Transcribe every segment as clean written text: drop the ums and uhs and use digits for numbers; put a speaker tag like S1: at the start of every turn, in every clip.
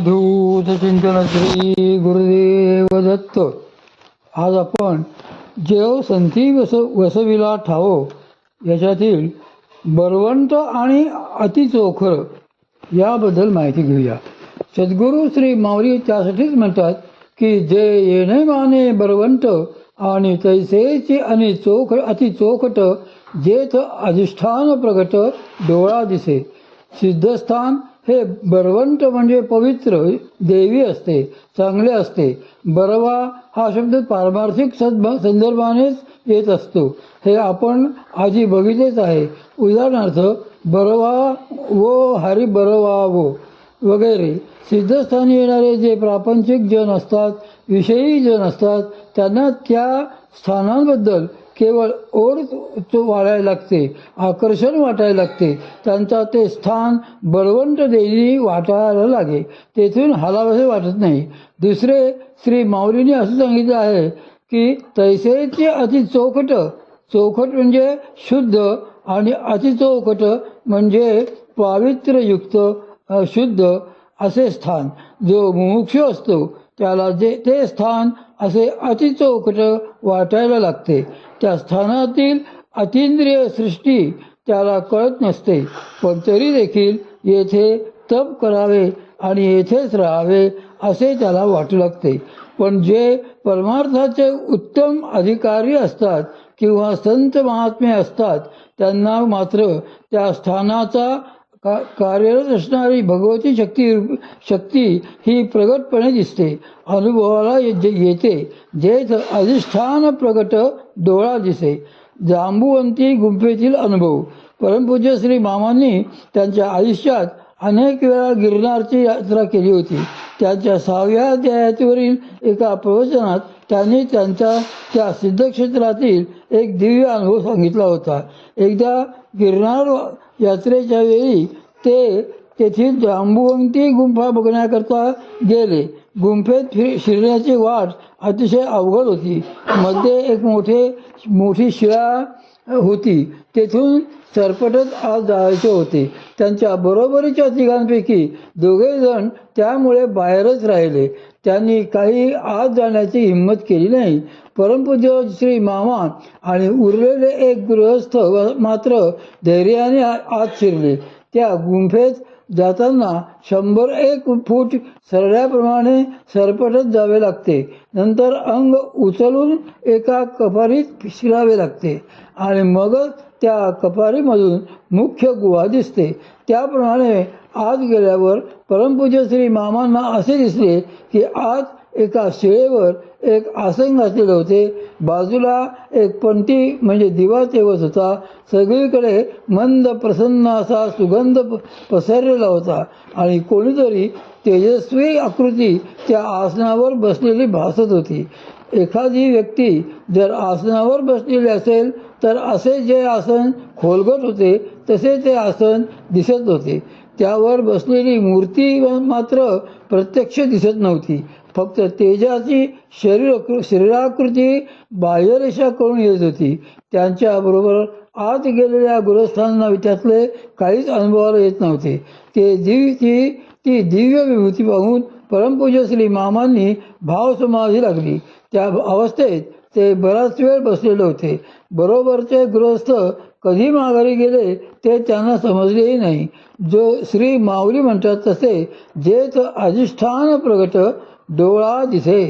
S1: अवधूत चिंतन श्री गुरुदेव दत्त. आज आपण जेव संती वसविला ठावो याच्यातील बळवंत आणि अतिचोखर याबद्दल माहिती घेऊया. सद्गुरू श्री माऊली त्यासाठीच म्हणतात की जे येणे माने बळवंत आणि तैसेची आणि चोख अतिचोखट जेथ अधिष्ठान प्रगट डोळा दिसे. सिद्धस्थान हे बळवंत म्हणजे पवित्र देवी असते, चांगले असते. बरवा हा शब्द पारमार्थिक संदर्भानेच येत असतो. हे आपण आधी बघितलेच आहे. उदाहरणार्थ बरवा वो हरी बरवा वो वगैरे. सिद्धस्थानी येणारे जे प्रापंचिक जन असतात, विषयी जन असतात, त्यांना त्या स्थानांबद्दल केवळ ओढ वाढायला लागते, आकर्षण वाटायला लागते. त्यांचा ते स्थान बळवंत देवी वाटायला लागे, तेथून हलावसे वाटत नाही. दुसरे श्री माऊलीने असं सांगितलं आहे की तैसेचे अतिचोखट, चोखट म्हणजे शुद्ध आणि अतिचोखट म्हणजे पावित्र्ययुक्त शुद्ध असे स्थान. जो मुमुक्षू असतो त्याला ते स्थान असे अतिचोखट वाटायला लागते. त्या स्थानातील अतींद्रिय सृष्टी त्याला कळत नसते, पण तरी देखील येथे तप करावे आणि येथेच राहावे असे त्याला वाटू लागते. पण जे परमार्थाचे उत्तम अधिकारी असतात किंवा संत महात्मे असतात त्यांना मात्र त्या स्थानाचा कार्यरत असणारी भगवती शक्ती ही प्रगटपणे दिसते, अनुभवाला येते. जेथ अधिष्ठान प्रगट डोळा दिसे. जांबुवंती गुंफेतील अनुभव. परमपूज्य श्री मामांनी त्यांच्या आयुष्यात अनेक वेळा गिरनारची यात्रा केली होती. त्यांच्या 6व्या अध्यायावरील एका प्रवचनात त्यांनी त्यांचा त्या सिद्धक्षेत्रातील एक दिव्य अनुभव सांगितला होता. एकदा गिरनार यात्रेच्या वेळी ते तेथील जांबुवंती गुंफा बघण्याकरता गेले. गुंफेत शिरण्याची वाट अतिशय अवघड होती. मध्ये एक मोठी शिळा होती, तेथून सरपटत आत जायचे होते. त्यांच्या बरोबरीच्या तिघांपैकी 2 जण त्यामुळे बाहेरच राहिले. त्यांनी काही आत जाण्याची हिंमत केली नाही. परमपूज्य श्री मामा आणि उरलेले एक गृहस्थ मात्र धैर्याने आत शिरले. त्या गुंफेत जाताना 101 फूट सरळ्याप्रमाणे सरपटत जावे लागते. नंतर अंग उचलून एका कपारीत शिरावे लागते आणि मगच त्या कपारीमधून मुख्य गुहा दिसते. त्याप्रमाणे आत गेल्यावर परमपूज्य श्री मामांना असे दिसले की आत एका शिळेवर एक आसन घातलेले होते. बाजूला एक पंटी म्हणजे दिवा तेवत होता. सगळीकडे मंद प्रसन्न असा सुगंध पसरलेला होता आणि कोणीतरी तेजस्वी आकृती त्या आसनावर बसलेली भासत होती. एखादी व्यक्ती जर आसनावर बसलेली असेल तर असे जे आसन खोलगट होते तसे ते आसन दिसत होते. त्यावर बसलेली मूर्ती मात्र प्रत्यक्ष दिसत नव्हती. फक्त तेजाची शरीराकृती बाह्यरेषा करून येत होती. त्यांच्याबरोबर आत गेलेल्या गृहस्थांना त्यातले काहीच अनुभवाला येत नव्हते. ती दिव्य विभूती पाहून परमपूज्य श्री मामांनी भावसमाधी लागली. त्या अवस्थेत ते बराच वेळ बसलेले होते. बरोबरचे गृहस्थ कधी माघारी गेले ते त्यांना समजलेही नाही. जो श्री माऊली म्हणतात तसे जेथ अधिष्ठान प्रगट डोळा दिसे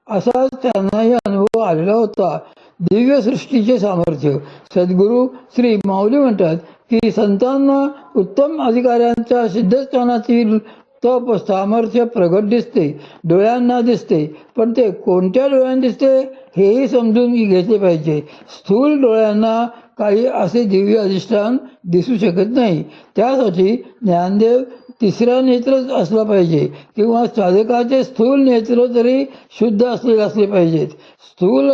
S1: असा त्यांनाही अनुभव आलेला होता. दिव्य सृष्टीचे सामर्थ्य. सद्गुरू श्री माऊली म्हणतात की संतांना उत्तम अधिकाऱ्यांच्या सिद्धस्थानातील तप सामर्थ्य प्रगट दिसते, डोळ्यांना दिसते. पण ते कोणत्या डोळ्यांना दिसते हेही समजून घेतले पाहिजे. स्थूल डोळ्यांना काही असे दिव्य अधिष्ठान दिसू शकत नाही. त्यासाठी ज्ञानदेव 3रा नेत्र असला पाहिजे किंवा साधकाचे स्थूल नेत्र तरी शुद्ध असले पाहिजेत. स्थूल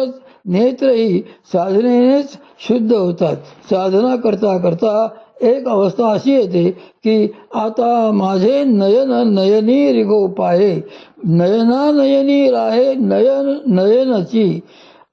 S1: नेत्रही साधनेनेच शुद्ध होतात. साधना करता करता एक अवस्था अशी येते की आता माझे नयन नयनी रिगो पाहे, नयना नयनी राहे नयन नयनची.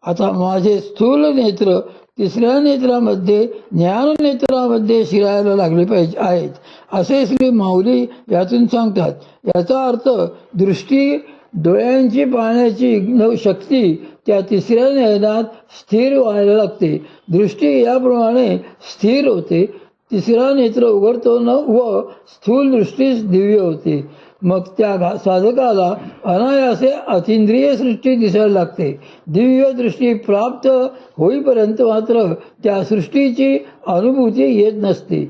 S1: आता माझे स्थूल नेत्र तिसऱ्या नेत्रामध्ये ज्ञाननेत्रामध्ये शिरायला लागले पाहिजे आहेत असे श्री माऊली यातून सांगतात. याचा अर्थ दृष्टी डोळ्यांची पाहण्याची शक्ती त्या तिसऱ्या नयनात स्थिर व्हायला लागते. दृष्टी याप्रमाणे स्थिर होते. तिसरा नेत्र उघडतो व स्थूल दृष्टीच दिव्य होते. मग त्या साधकाला अनायासे अतिंद्रिय सृष्टी दिसायला लागते. दिव्य दृष्टी प्राप्त होईपर्यंत मात्र त्या सृष्टीची अनुभूती येत नसते.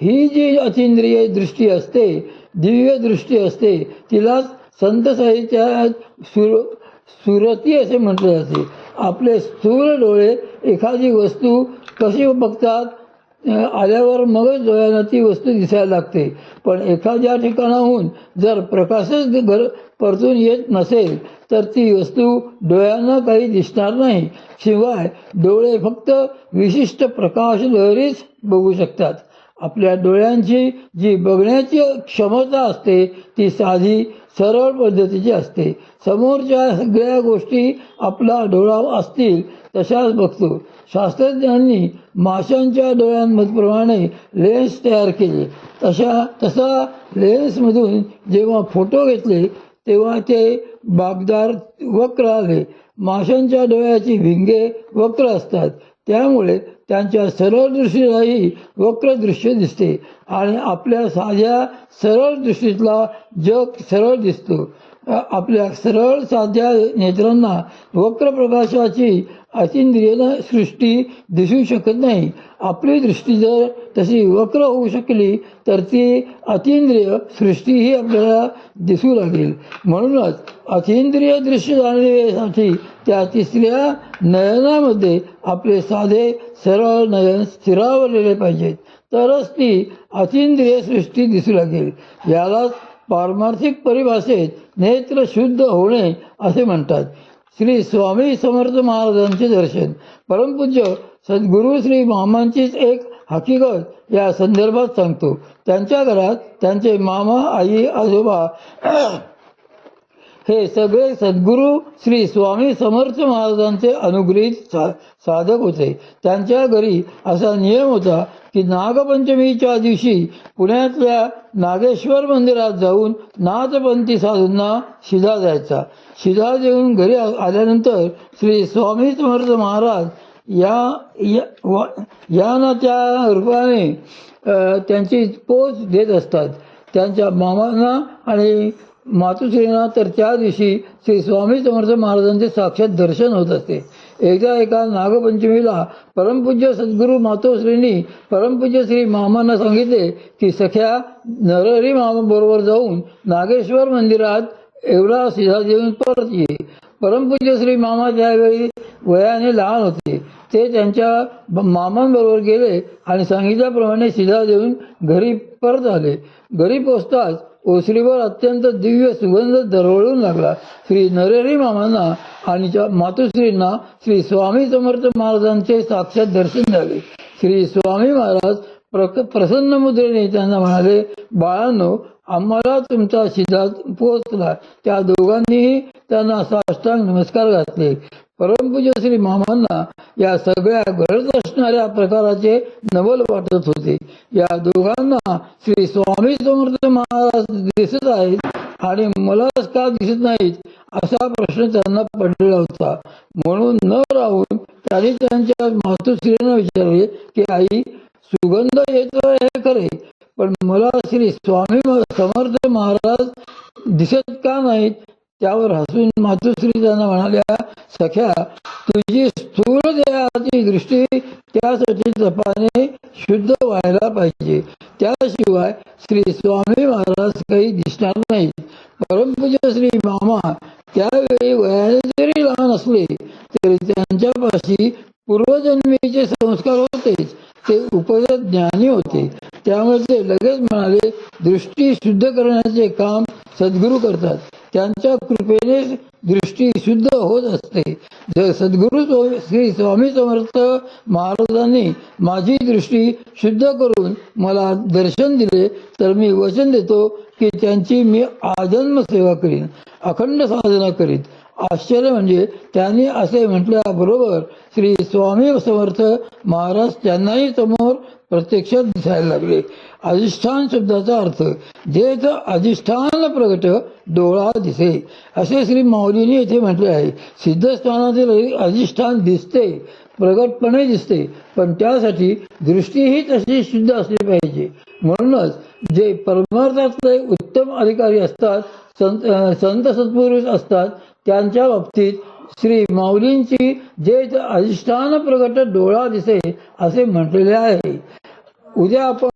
S1: ही जी अतिंद्रिय दृष्टी असते, दिव्य दृष्टी असते, तिला संत साहित्यात सुरती असे म्हटले जाते. आपले स्थूल डोळे एखादी वस्तू कशी बघतात, आल्यावर मगच डोळ्यांना ती वस्तू दिसायला लागते. पण एखाद्या ठिकाणाहून जर प्रकाशच परतून येत नसेल तर ती वस्तू डोळ्यांना काही दिसणार नाही. शिवाय डोळे फक्त विशिष्ट प्रकाश लहरीच बघू शकतात. आपल्या डोळ्यांची जी बघण्याची क्षमता असते ती साधी सरळ पद्धतीची असते. समोरच्या सगळ्या गोष्टी आपला डोळा असतील तशाच बघतो. शास्त्रज्ञांनी माशांच्या डोळ्यांप्रमाणे लेन्स तयार केले. तसा लेन्समधून जेव्हा फोटो घेतले तेव्हा ते बागदार वक्र आले. माशांच्या डोळ्याची भिंगे वक्र असतात, त्यामुळे त्यांच्या सरळ दृष्टीलाही वक्र दृश्य दिसते आणि आपल्या साध्या सरळ दृष्टीतला जग सरळ दिसतो. आपल्या सरळ साध्या नेत्रांना वक्र प्रकाशाची अतिंद्रिय सृष्टी दिसू शकत नाही. आपली दृष्टी जर तशी वक्र होऊ शकली तर ती अतिंद्रिय सृष्टीही आपल्याला दिसू लागेल. म्हणूनच अतिंद्रिय दृश्य जाणण्यासाठी त्या तिसऱ्या नयनामध्ये आपले साधे सरळ नयन स्थिरावलेले पाहिजेत, तरच ती अतिंद्रिय सृष्टी दिसू लागेल. यालाच पारमार्थिक परिभाषेत नेत्र शुद्ध होणे असे म्हणतात. श्री स्वामी समर्थ महाराजांचे दर्शन. परमपूज्य सद्गुरू श्री मामांचीच एक हकीकत या संदर्भात सांगतो. त्यांच्या घरात त्यांचे मामा, आई, आजोबा हे सगळे सद्गुरू श्री स्वामी समर्थ महाराजांचे अनुग्रहित साधक होते. त्यांच्या घरी असा नियम होता की नागपंचमीच्या दिवशी पुण्यातल्या नागेश्वर मंदिरात जाऊन नाथपंथी साधूंना शिधा द्यायचा. शिधा देऊन घरी आल्यानंतर श्री स्वामी समर्थ महाराज या ना त्या रूपाने त्यांची पोच देत असतात. त्यांच्या मामांना आणि मातुश्रींना तर त्या दिवशी श्री स्वामी समर्थ महाराजांचे साक्षात दर्शन होत असते. एकदा एका नागपंचमीला परमपूज्य सद्गुरू मातोश्रींनी परमपूज्य श्री मामांना सांगितले की सख्या नरहरी मामा बरोबर जाऊन नागेश्वर मंदिरात एवढा शिधा देऊन परत ये. परमपूज्य श्री मामा त्यावेळी वयाने लहान होते. ते त्यांच्या मामांबरोबर गेले आणि सांगितल्याप्रमाणे शिधा देऊन घरी परत आले. घरी पोचताच ओसरीवर अत्यंत दिव्य सुगंध दरवळून लागला. श्री नरहरी मामांना आणि मातुश्रींना श्री स्वामी समर्थ महाराजांचे साक्षात दर्शन झाले. श्री स्वामी महाराज प्रसन्न मुद्रेने त्यांना म्हणाले, बाळांनो, आम्हाला तुमचा शिधा पोहोचला. त्या दोघांनीही त्यांना साष्टांग नमस्कार घातले. परमपूज्य श्री मामांना या सगळ्या घडत असणाऱ्या प्रकाराचे नवल वाटत होते. या दोघांना श्री स्वामी समर्थ महाराज दिसत आहेत आणि मलाच का दिसत नाहीत असा प्रश्न त्यांना पडलेला होता. म्हणून न राहून त्यांनी त्यांच्या मातुश्रींना विचारले की आई, सुगंध येतो हे खरे, पण मला श्री स्वामी समर्थ महाराज दिसत का नाहीत? त्यावर हसून मातुश्री त्यांना म्हणाल्या, सख्या, तुझी स्थूल देहाची दृष्टी त्यासाठी जपाने शुद्ध व्हायला पाहिजे. त्याशिवाय श्री स्वामी महाराज काही दिसणार नाहीत. परमपूज्य श्री मामा त्यावेळी वयाने जरी लहान असले तरी त्यांच्यापाशी पूर्वजन्मीचे संस्कार होतेच. ते उपजत ज्ञानी होते. त्यामुळे ते लगेच म्हणाले, दृष्टी शुद्ध करण्याचे काम सद्गुरू करतात. त्यांच्या कृपेने दृष्टी शुद्ध होत असते. जर सद्गुरू श्री स्वामी समर्थ महाराजांनी माझी दृष्टी शुद्ध करून मला दर्शन दिले तर मी वचन देतो की त्यांची मी आजन्म सेवा करीन, अखंड साधना करीत. आश्चर्य म्हणजे त्यांनी असे म्हटल्याबरोबर श्री स्वामी समर्थ महाराज त्यांनाही समोर प्रत्यक्षात दिसायला लागले. अधिष्ठान शब्दाचा अर्थ जेथ अधिष्ठान प्रगट डोळा दिसे असे श्री माऊलींनी येथे म्हटले आहे. सिद्धस्थानातील अधिष्ठान दिसते, प्रगटपणे दिसते, पण त्यासाठी दृष्टीही तशी शुद्ध असली पाहिजे. म्हणूनच जे परमार्थातले उत्तम अधिकारी असतात, संत सत्पुरुष असतात, त्यांच्या बाबतीत श्री माऊलींची जे अधिष्ठान प्रगट डोळा दिसे असे म्हटलेले आहे. उद्या आपण